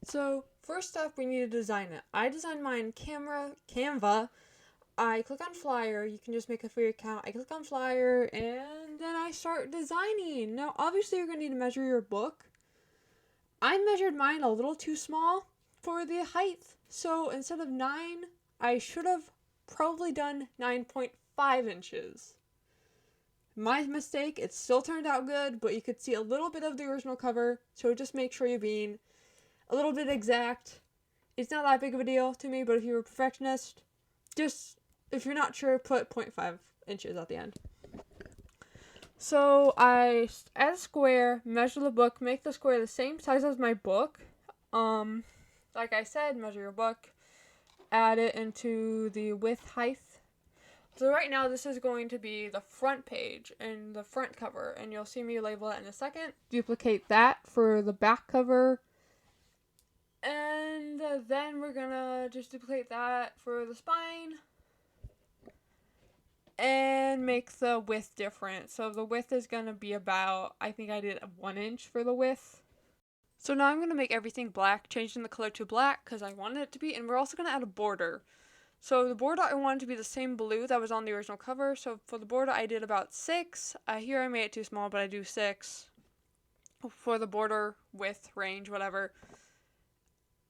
So first up, we need to design it. I designed mine in Canva. I click on flyer. You can just make a free account. I click on flyer and then I start designing. Now, obviously, you're gonna need to measure your book. I measured mine a little too small for the height, so instead of 9, I should have probably done 9.5 inches. My mistake. It still turned out good, but you could see a little bit of the original cover, so just make sure you're being a little bit exact. It's not that big of a deal to me, but if you're a perfectionist, just, if you're not sure, put 0.5 inches at the end. So I add a square, measure the book, make the square the same size as my book. Like I said, measure your book, add it into the width height. So right now this is going to be the front page and the front cover, and you'll see me label it in a second. Duplicate that for the back cover. And then we're gonna just duplicate that for the spine and make the width different. So the width is gonna be about, I think I did 1 inch for the width. So now I'm gonna make everything black, changing the color to black because I wanted it to be, and we're also gonna add a border. So the border, I wanted to be the same blue that was on the original cover. So for the border, I did about 6. Here I made it too small, but I do 6 for the border width range, whatever.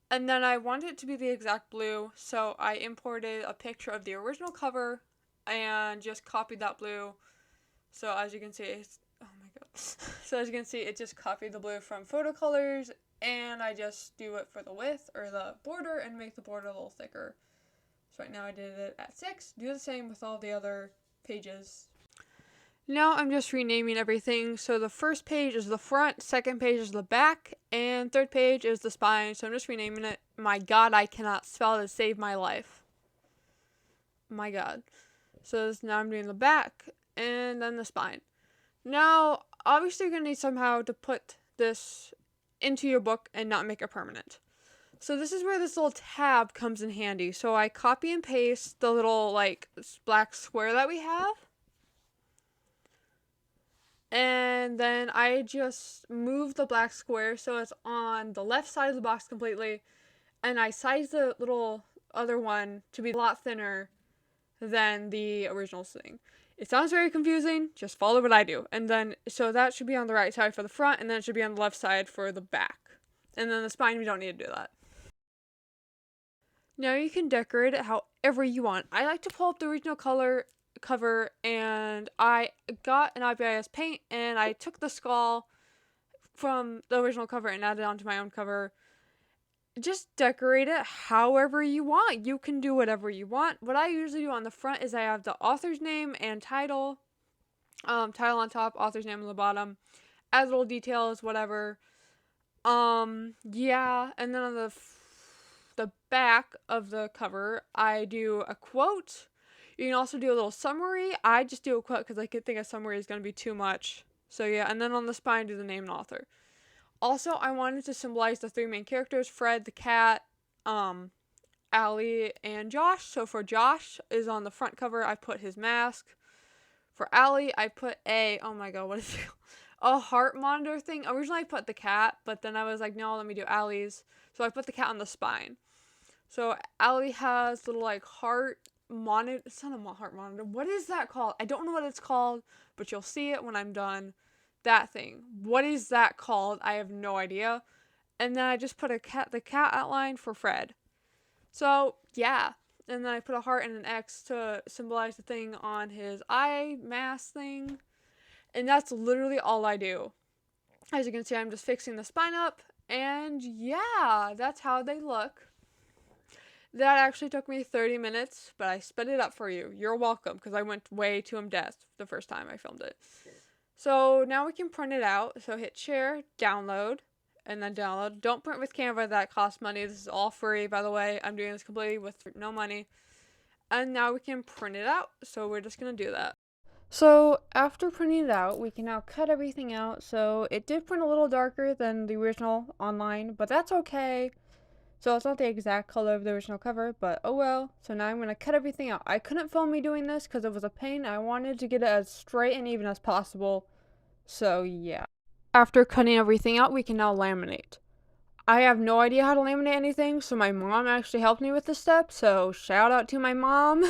And then I wanted it to be the exact blue, so I imported a picture of the original cover and just copied that blue. So as you can see, oh my god. So as you can see, it just copied the blue from photo colors, and I just do it for the width or the border and make the border a little thicker. So right now I did it at 6. Do the same with all the other pages. Now I'm just renaming everything. So the first page is the front, second page is the back, and third page is the spine. So I'm just renaming it. My god, I cannot spell to save my life. My god. So now I'm doing the back and then the spine. Now, obviously you're going to need somehow to put this into your book and not make it permanent. So this is where this little tab comes in handy. So I copy and paste the little like black square that we have. And then I just move the black square so it's on the left side of the box completely. And I size the little other one to be a lot thinner than the original thing. It sounds very confusing. Just follow what I do. And then, so that should be on the right side for the front, and then it should be on the left side for the back. And then the spine, we don't need to do that. Now you can decorate it however you want. I like to pull up the original cover, and I got an IBIS paint, and I took the skull from the original cover and added it onto my own cover. Just decorate it however you want. You can do whatever you want. What I usually do on the front is I have the author's name and title. Title on top, author's name on the bottom. Add little details, whatever. Yeah, and then on the back of the cover, I do a quote. You can also do a little summary. I just do a quote because I could think a summary is going to be too much. So yeah, and then on the spine, do the name and author. Also, I wanted to symbolize the 3 main characters, Fred, the cat, Allie, and Josh. So for Josh is on the front cover, I put his mask. For Allie, I put oh my god, what is it? A heart monitor thing. Originally, I put the cat, but then I was like, no, let me do Allie's. So I put the cat on the spine. So Allie has little like heart monitor. It's not a heart monitor. What is that called? I don't know what it's called, but you'll see it when I'm done. That thing. What is that called? I have no idea. And then I just put the cat outline for Fred. So, yeah. And then I put a heart and an X to symbolize the thing on his eye mask thing. And that's literally all I do. As you can see, I'm just fixing the spine up. And yeah, that's how they look. That actually took me 30 minutes, but I sped it up for you. You're welcome, because I went way too in depth the first time I filmed it. So now we can print it out. So hit share, download, and then download. Don't print with Canva, that costs money. This is all free, by the way. I'm doing this completely with no money. And now we can print it out. So we're just going to do that. So after printing it out, we can now cut everything out. So it did print a little darker than the original online, but that's okay. So it's not the exact color of the original cover, but oh well. So now I'm going to cut everything out. I couldn't film me doing this because it was a pain. I wanted to get it as straight and even as possible. So yeah. After cutting everything out, we can now laminate. I have no idea how to laminate anything, so my mom actually helped me with this step, so shout out to my mom.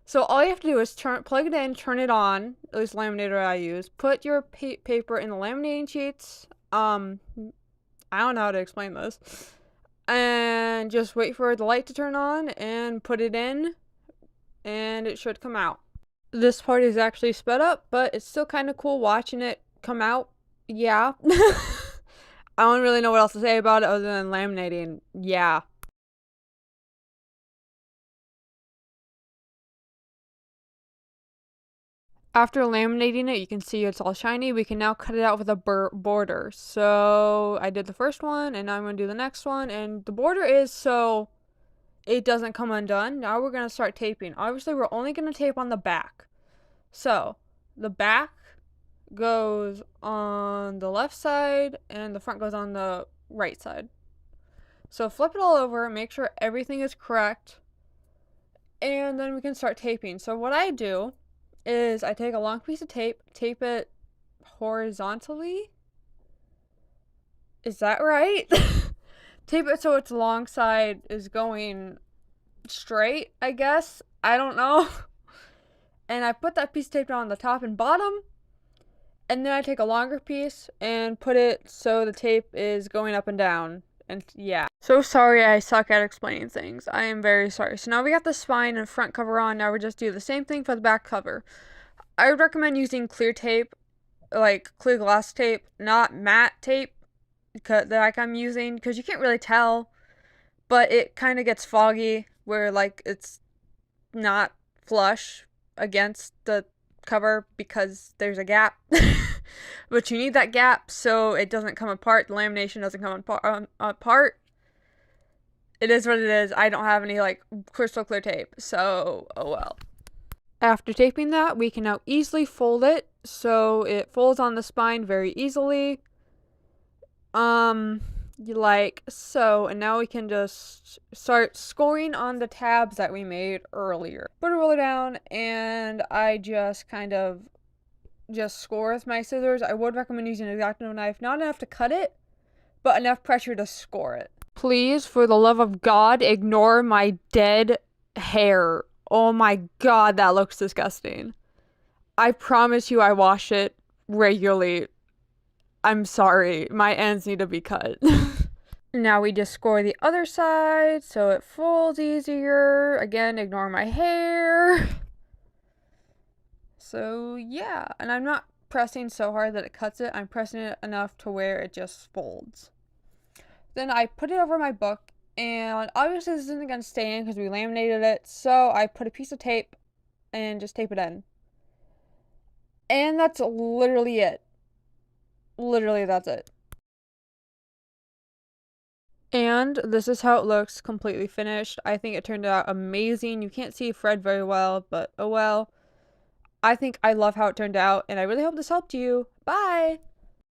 So all you have to do is plug it in, turn it on, at least laminator I use, put your paper in the laminating sheets, I don't know how to explain this, and just wait for the light to turn on and put it in, and it should come out. This part is actually sped up, but it's still kind of cool watching it come out. Yeah. I don't really know what else to say about it other than laminating. Yeah. After laminating it, you can see it's all shiny. We can now cut it out with a border. So I did the first one, and now I'm going to do the next one. And the border is so it doesn't come undone. Now we're going to start taping. Obviously, we're only going to tape on the back. So the back goes on the left side, and the front goes on the right side. So flip it all over, make sure everything is correct, and then we can start taping. So what I do is I take a long piece of tape it horizontally. Is that right? Tape it so its long side is going straight, I guess. I don't know. And I put that piece of tape down on the top and bottom. And then I take a longer piece and put it so the tape is going up and down. And yeah. So sorry I suck at explaining things. I am very sorry. So now we got the spine and front cover on. Now we just do the same thing for the back cover. I would recommend using clear tape, like clear glass tape, not matte tape that I'm using, because you can't really tell, but it kind of gets foggy where like it's not flush against the cover because there's a gap. But you need that gap so it doesn't come apart. The lamination doesn't come apart. It is what it is. I don't have any like crystal clear tape, so oh well. After taping that, we can now easily fold it so it folds on the spine very easily. Like so, and now we can just start scoring on the tabs that we made earlier. Put a ruler down, and I just kind of score with my scissors. I would recommend using an X-Acto knife, not enough to cut it, but enough pressure to score it. Please, for the love of God, ignore my dead hair. Oh my God, that looks disgusting. I promise you I wash it regularly. I'm sorry, my ends need to be cut. Now we just score the other side so it folds easier. Again, ignore my hair. So yeah, and I'm not pressing so hard that it cuts it. I'm pressing it enough to where it just folds. Then I put it over my book, and obviously this isn't going to stay in because we laminated it, so I put a piece of tape and just tape it in. And that's literally it. Literally, that's it. And this is how it looks completely finished. I think it turned out amazing. You can't see Fred very well, but oh well. I think I love how it turned out, and I really hope this helped you. Bye!